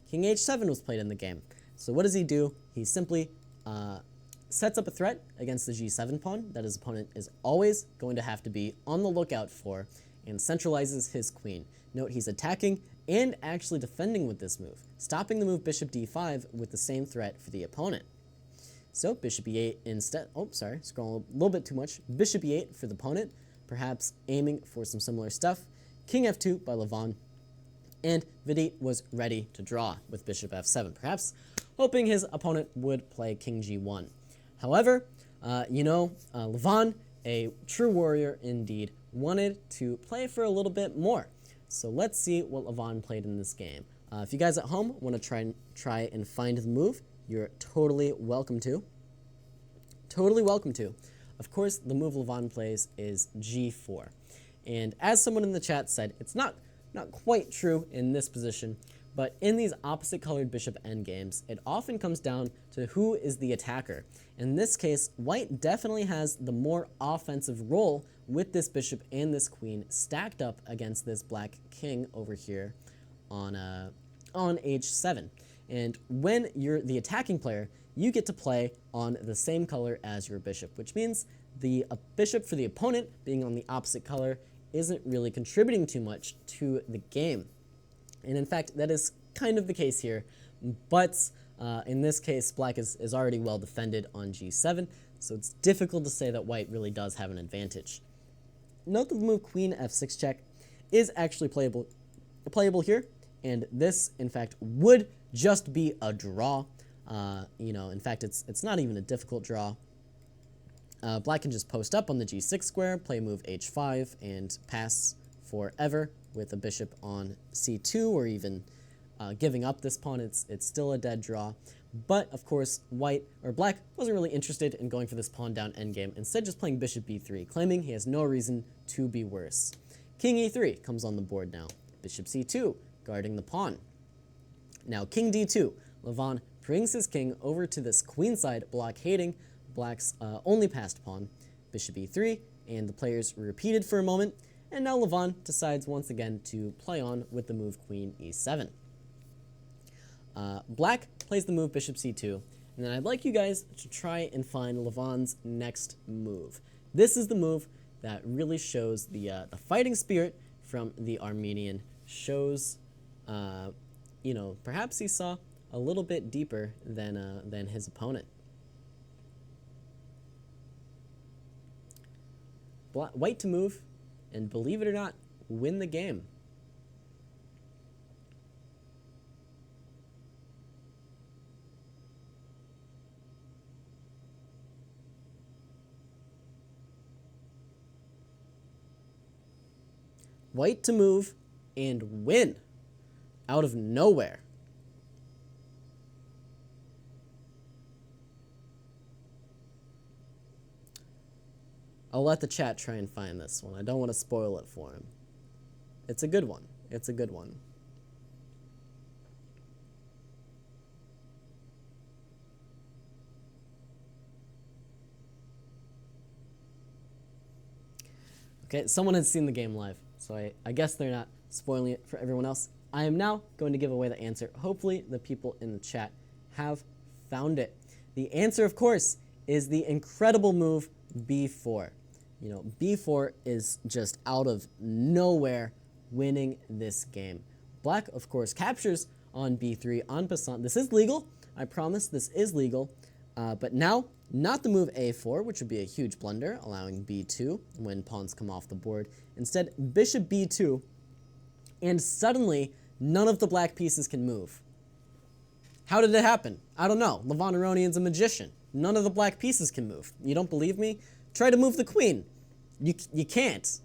King h7 was played in the game. So what does he do? He simply sets up a threat against the g7 pawn that his opponent is always going to have to be on the lookout for, and centralizes his queen. Note he's attacking and actually defending with this move, stopping the move bishop d5 with the same threat for the opponent. So bishop e8 instead. Oh, sorry, scrolling a little bit too much. Bishop e8 for the opponent, perhaps aiming for some similar stuff. King f2 by Levon, and Vidit was ready to draw with bishop f7, perhaps hoping his opponent would play king g1. However, Levon, a true warrior indeed, wanted to play for a little bit more. So let's see what Levon played in this game. If you guys at home want to try and find the move, you're totally welcome to. Totally welcome to. Of course, the move Levon plays is g4. And as someone in the chat said, it's not quite true in this position, but in these opposite colored bishop endgames, it often comes down to who is the attacker. In this case, white definitely has the more offensive role with this bishop and this queen stacked up against this black king over here on h7. And when you're the attacking player, you get to play on the same color as your bishop, which means the bishop for the opponent being on the opposite color isn't really contributing too much to the game. And in fact, that is kind of the case here, but in this case, black is already well defended on g7, so it's difficult to say that white really does have an advantage. Note that the move queen f6 check is actually playable here, and this, in fact, would just be a draw. In fact, it's not even a difficult draw. Black can just post up on the g6 square, play move h5, and pass forever with a bishop on c2, or even giving up this pawn. It's still a dead draw. But, of course, black wasn't really interested in going for this pawn down endgame, instead just playing bishop b3, claiming he has no reason to be worse. King e3 comes on the board now. Bishop c2, guarding the pawn. Now, king d2. Levon brings his king over to this queenside, blockading black's only passed pawn. Bishop e3, and the players repeated for a moment, and now Levon decides once again to play on with the move queen e7. Black plays the move bishop c2, and then I'd like you guys to try and find Levon's next move. This is the move that really shows the fighting spirit from the Armenian, shows, perhaps he saw a little bit deeper than his opponent. White to move, and believe it or not, win the game. White to move and win out of nowhere. I'll let the chat try and find this one. I don't want to spoil it for him. It's a good one. It's a good one. Okay, someone has seen the game live, so I guess they're not spoiling it for everyone else. I am now going to give away the answer. Hopefully the people in the chat have found it. The answer, of course, is the incredible move b4. B4 is just out of nowhere winning this game. Black, of course, captures on b3 en passant. This is legal. I promise this is legal. But now, not the move a4, which would be a huge blunder, allowing b2 when pawns come off the board. Instead, bishop b2, and suddenly, none of the black pieces can move. How did it happen? I don't know. Levon Aronian's a magician. None of the black pieces can move. You don't believe me? Try to move the queen. You can't.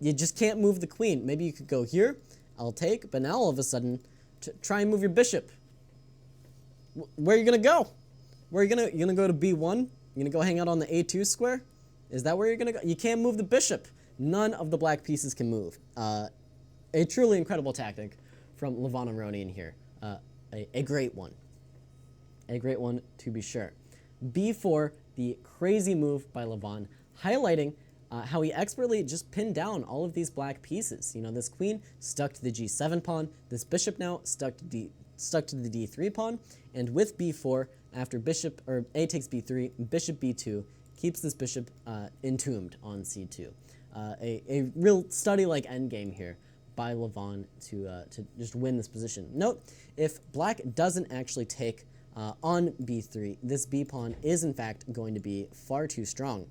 You just can't move the queen. Maybe you could go here. I'll take. But now all of a sudden, try and move your bishop. Where are you going to go? Where are you going to go to b1? You're going to go hang out on the a2 square? Is that where you're going to go? You can't move the bishop. None of the black pieces can move. A truly incredible tactic from Levon Aronian here. A great one. A great one, to be sure. b4, the crazy move by Levon, highlighting how he expertly just pinned down all of these black pieces. This queen stuck to the g7 pawn, this bishop now stuck to the d3 pawn, and with b4, after a takes b3, bishop b2 keeps this bishop entombed on c2. A real study-like endgame here by Levon to just win this position. Note, if black doesn't actually take on b3, this b pawn is in fact going to be far too strong.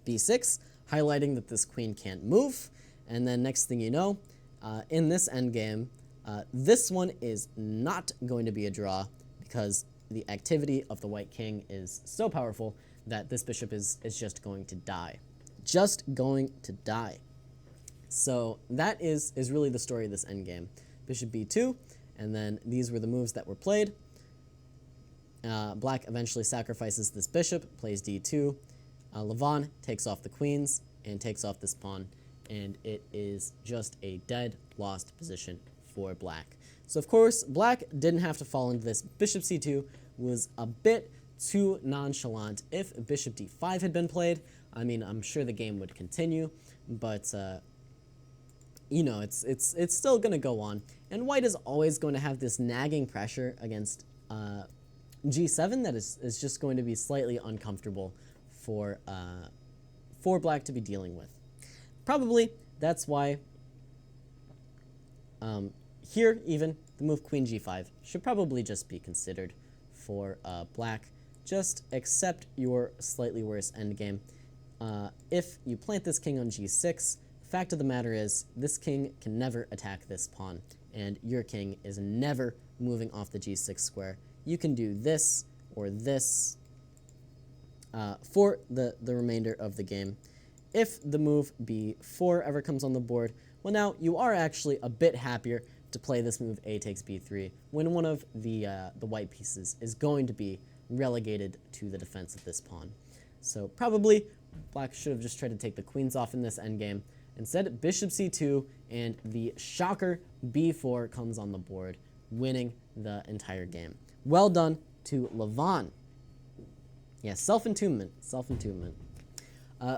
b6, highlighting that this queen can't move, and then next thing you know, in this endgame, this one is not going to be a draw because the activity of the white king is so powerful that this bishop is just going to die. Just going to die. So that is really the story of this endgame. Bishop b2, and then these were the moves that were played. Black eventually sacrifices this bishop, plays d2. Levon takes off the queens and takes off this pawn, and it is just a dead lost position for black. So of course, black didn't have to fall into this. Bishop c2 was a bit too nonchalant. If bishop d5 had been played, I mean, I'm sure the game would continue, but it's still going to go on. And white is always going to have this nagging pressure against g7 that is just going to be slightly uncomfortable for black to be dealing with. Probably that's why here even the move queen g5 should probably just be considered for black. Just accept your slightly worse endgame. If you plant this king on g6, the fact of the matter is this king can never attack this pawn, and your king is never moving off the g6 square. You can do this or this for the remainder of the game. If the move b4 ever comes on the board, well, now you are actually a bit happier to play this move a takes b3 when one of the white pieces is going to be relegated to the defense of this pawn. So probably black should have just tried to take the queens off in this endgame. Instead, bishop c2 and the shocker b4 comes on the board, winning the entire game. Well done to Levon. Yeah, self-entombment.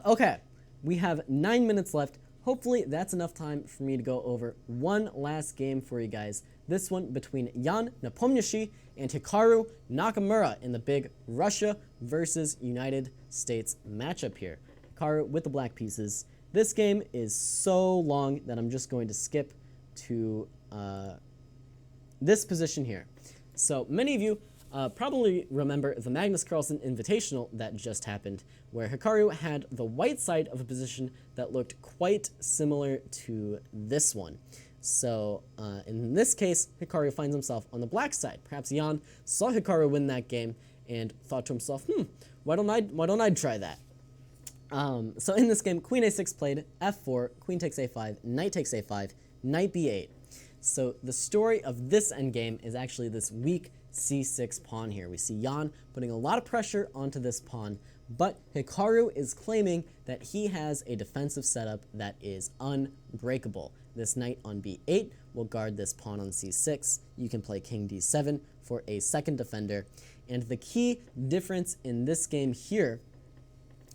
Okay, we have 9 minutes left. Hopefully that's enough time for me to go over one last game for you guys. This one between Jan Nepomniachtchi and Hikaru Nakamura in the big Russia versus United States matchup here. Hikaru with the black pieces. This game is so long that I'm just going to skip to this position here. So many of you probably remember the Magnus Carlsen Invitational that just happened, where Hikaru had the white side of a position that looked quite similar to this one. So in this case, Hikaru finds himself on the black side. Perhaps Jan saw Hikaru win that game and thought to himself, why don't I try that? So in this game, queen a6 played, f4, queen takes a5, knight takes a5, knight b8. So the story of this endgame is actually this weak c6 pawn here. We see Jan putting a lot of pressure onto this pawn, but Hikaru is claiming that he has a defensive setup that is unbreakable. This knight on b8 will guard this pawn on c6. You can play king d7 for a second defender. And the key difference in this game here,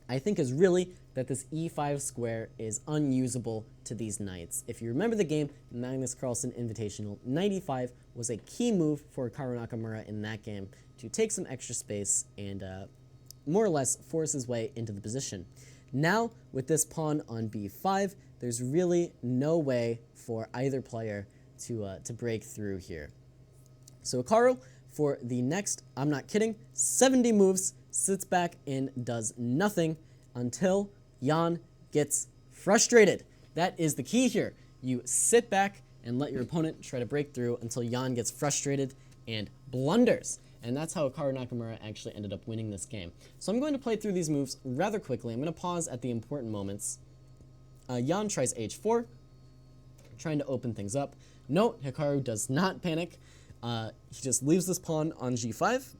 I think, is really that this e5 square is unusable to these knights. If you remember the game, Magnus Carlsen Invitational, knight e5 was a key move for Hikaru Nakamura in that game to take some extra space and more or less force his way into the position. Now, with this pawn on b5, there's really no way for either player to break through here. So Hikaru, for the next, I'm not kidding, 70 moves, sits back and does nothing until Jan gets frustrated. That is the key here. You sit back and let your opponent try to break through until Jan gets frustrated and blunders. And that's how Hikaru Nakamura actually ended up winning this game. So I'm going to play through these moves rather quickly. I'm going to pause at the important moments. Jan tries h4, trying to open things up. Note, Hikaru does not panic. He just leaves this pawn on g5.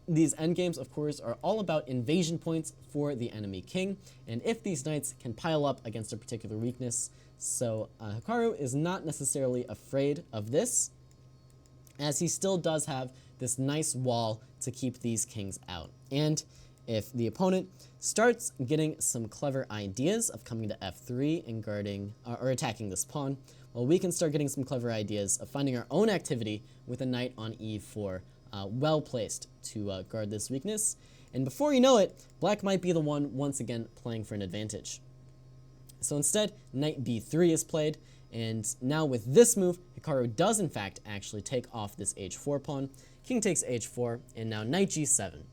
These endgames, of course, are all about invasion points for the enemy king, and if these knights can pile up against a particular weakness. So Hikaru is not necessarily afraid of this, as he still does have this nice wall to keep these kings out. And if the opponent starts getting some clever ideas of coming to f3 and guarding or attacking this pawn, well, we can start getting some clever ideas of finding our own activity with a knight on e4, well placed to guard this weakness. And before you know it, black might be the one once again playing for an advantage. So instead, knight b3 is played, and now with this move, Hikaru does in fact actually take off this h4 pawn. King takes h4, and now knight g7.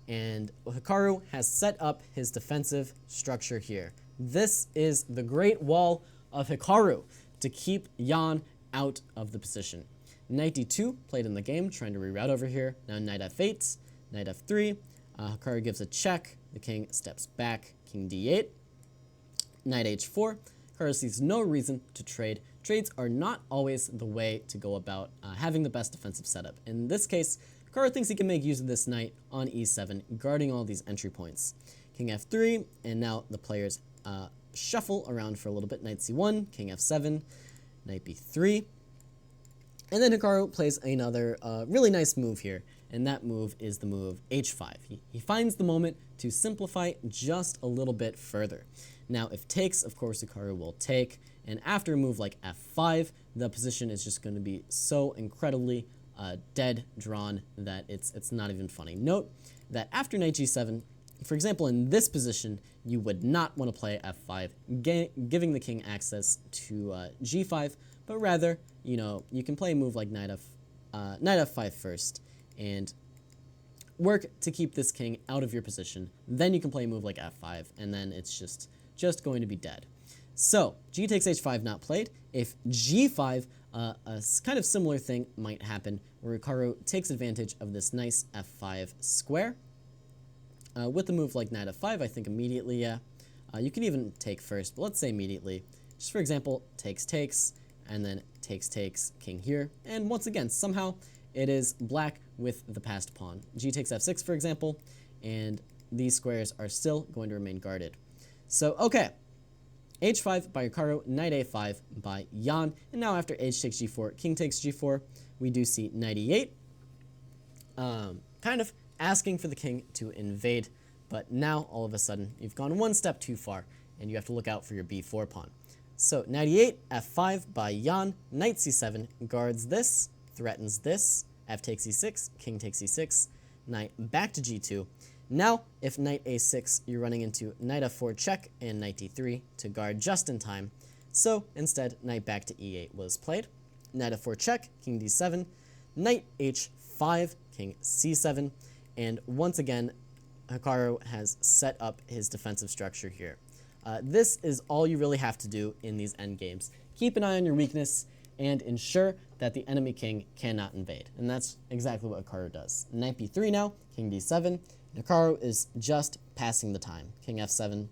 And Hikaru has set up his defensive structure here. This is the great wall of Hikaru to keep Jan out of the position. Knight d2 played in the game, trying to reroute over here. Now knight f8, knight f3. Hikaru gives a check. The king steps back. King d8. Knight h4. Hikaru sees no reason to trade. Trades are not always the way to go about having the best defensive setup. In this case, Hikaru thinks he can make use of this knight on e7, guarding all these entry points. King f3, and now the players shuffle around for a little bit. Knight c1, king f7, knight b3. And then Hikaru plays another really nice move here, and that move is the move h5. He finds the moment to simplify just a little bit further. Now, if takes, of course, Hikaru will take, and after a move like f5, the position is just going to be so incredibly dead drawn that it's not even funny. Note that after knight g7, for example, in this position, you would not want to play f5, giving the king access to g5, but rather, you know, you can play a move like knight f5 first, and work to keep this king out of your position. Then you can play a move like f5, and then it's just going to be dead. So, g takes h5 not played. If g5, a kind of similar thing might happen, where Hikaru takes advantage of this nice f5 square. With a move like knight f5, I think immediately, yeah. You can even take first, but let's say immediately. Just for example, takes, and then takes, king here. And once again, somehow it is black with the passed pawn. G takes f6, for example, and these squares are still going to remain guarded. So, okay. h5 by Hikaru, knight a5 by Jan, and now after h takes g4, king takes g4, we do see knight e8, kind of asking for the king to invade, but now all of a sudden you've gone one step too far, and you have to look out for your b4 pawn. So knight e8, f5 by Jan, knight c7 guards this, threatens this, f takes e6, king takes e6, knight back to g2. Now, if knight a6, you're running into knight f4 check and knight d3 to guard just in time. So instead, knight back to e8 was played. Knight f4 check, king d7, knight h5, king c7, and once again, Hikaru has set up his defensive structure here. This is all you really have to do in these endgames. Keep an eye on your weakness and ensure that the enemy king cannot invade. And that's exactly what Hikaru does. Knight b3 now, king d7. Hikaru is just passing the time. King f7,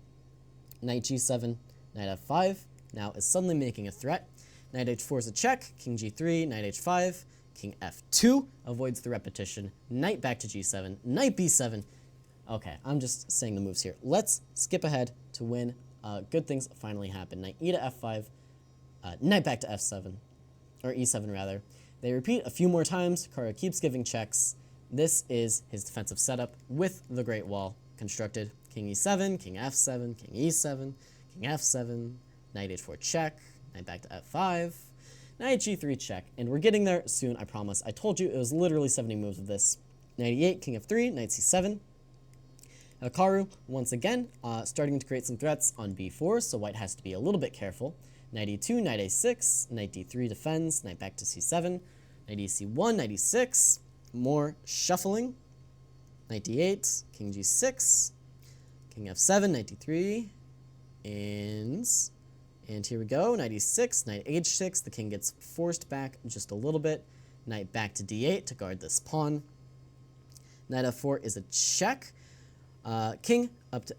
knight g7, knight f5, now is suddenly making a threat. Knight h4 is a check, king g3, knight h5, king f2 avoids the repetition, knight back to g7, knight b7. Okay, I'm just saying the moves here. Let's skip ahead to when good things finally happen. Knight e to f5, knight back to f7, or e7 rather. They repeat a few more times. Hikaru keeps giving checks. This is his defensive setup with the Great Wall constructed. King e7, king f7, king e7, king f7, knight h4 check, knight back to f5, knight g3 check. And we're getting there soon, I promise. I told you it was literally 70 moves of this. Knight e8, king f3, knight c7. Hikaru, once again, starting to create some threats on b4, so white has to be a little bit careful. Knight e2, knight a6, knight d3 defends, knight back to c7, knight ec1, knight e6. More shuffling. Knight d8, king g6, king f7, knight d3, and here we go, knight e6, knight h6, the king gets forced back just a little bit, knight back to d8 to guard this pawn, knight f4 is a check, king up to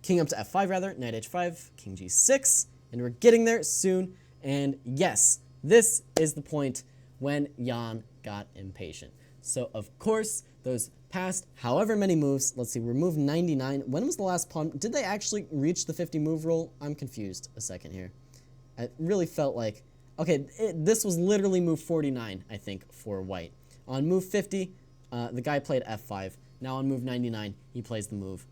f5 rather, knight h5, king g6, and we're getting there soon, and yes, this is the point when Jan got impatient. So, of course, those past however many moves, let's see, we're move 99. When was the last pawn? Did they actually reach the 50 move rule? I'm confused a second here. It really felt like, okay, this was literally move 49, I think, for white. On move 50, the guy played f5. Now on move 99, he plays the move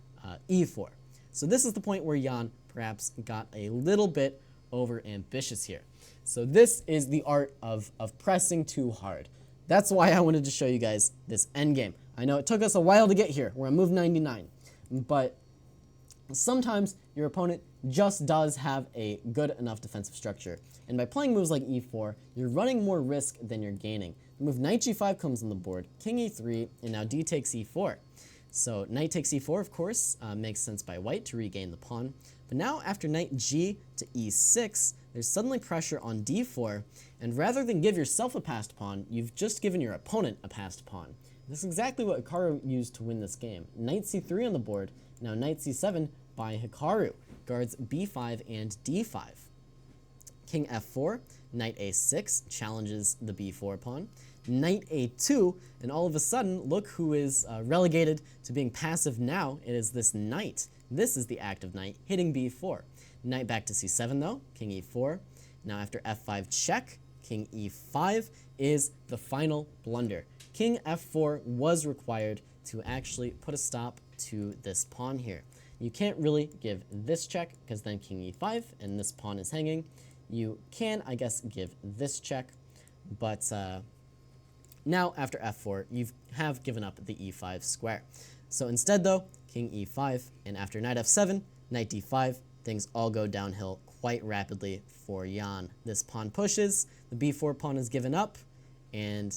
e4. So this is the point where Jan perhaps got a little bit over ambitious here. So this is the art of pressing too hard. That's why I wanted to show you guys this endgame. I know it took us a while to get here. We're on move 99. But sometimes your opponent just does have a good enough defensive structure. And by playing moves like e4, you're running more risk than you're gaining. The move knight g5 comes on the board, king e3, and now d takes e4. So knight takes e4, of course, makes sense by white to regain the pawn. But now after knight g to e6, there's suddenly pressure on d4, and rather than give yourself a passed pawn, you've just given your opponent a passed pawn. This is exactly what Hikaru used to win this game. Knight c3 on the board, now knight c7 by Hikaru, guards b5 and d5. King f4, knight a6 challenges the b4 pawn, knight a2, and all of a sudden, look who is relegated to being passive now. It is this knight. This is the active knight hitting b4. Knight back to c7 though, king e4. Now after f5 check, king e5 is the final blunder. King f4 was required to actually put a stop to this pawn here. You can't really give this check because then king e5 and this pawn is hanging. You can, I guess, give this check, but now after f4, you have given up the e5 square. So instead though, king e5, and after knight f7, knight d5, things all go downhill quite rapidly for Jan. This pawn pushes, the b4 pawn is given up, and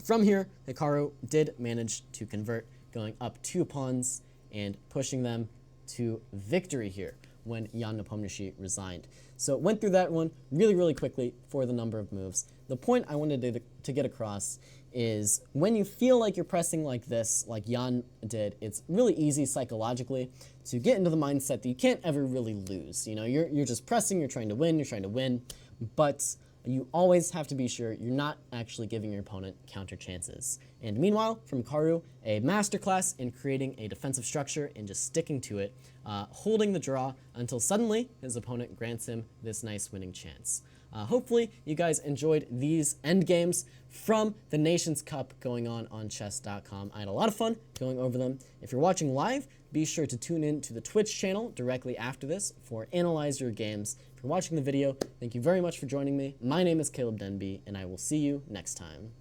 from here, Hikaru did manage to convert, going up 2 pawns and pushing them to victory here when Jan Nepomniachtchi resigned. So it went through that one really quickly for the number of moves. The point I wanted to get across is when you feel like you're pressing like this, like Jan did, it's really easy psychologically to get into the mindset that you can't ever really lose. You know, you're just pressing, you're trying to win, but you always have to be sure you're not actually giving your opponent counter chances. And meanwhile, from Hikaru, a masterclass in creating a defensive structure and just sticking to it, holding the draw until suddenly his opponent grants him this nice winning chance. Hopefully, you guys enjoyed these endgames from the Nations Cup going on chess.com. I had a lot of fun going over them. If you're watching live, be sure to tune in to the Twitch channel directly after this for Analyze Your Games. If you're watching the video, thank you very much for joining me. My name is Caleb Denby, and I will see you next time.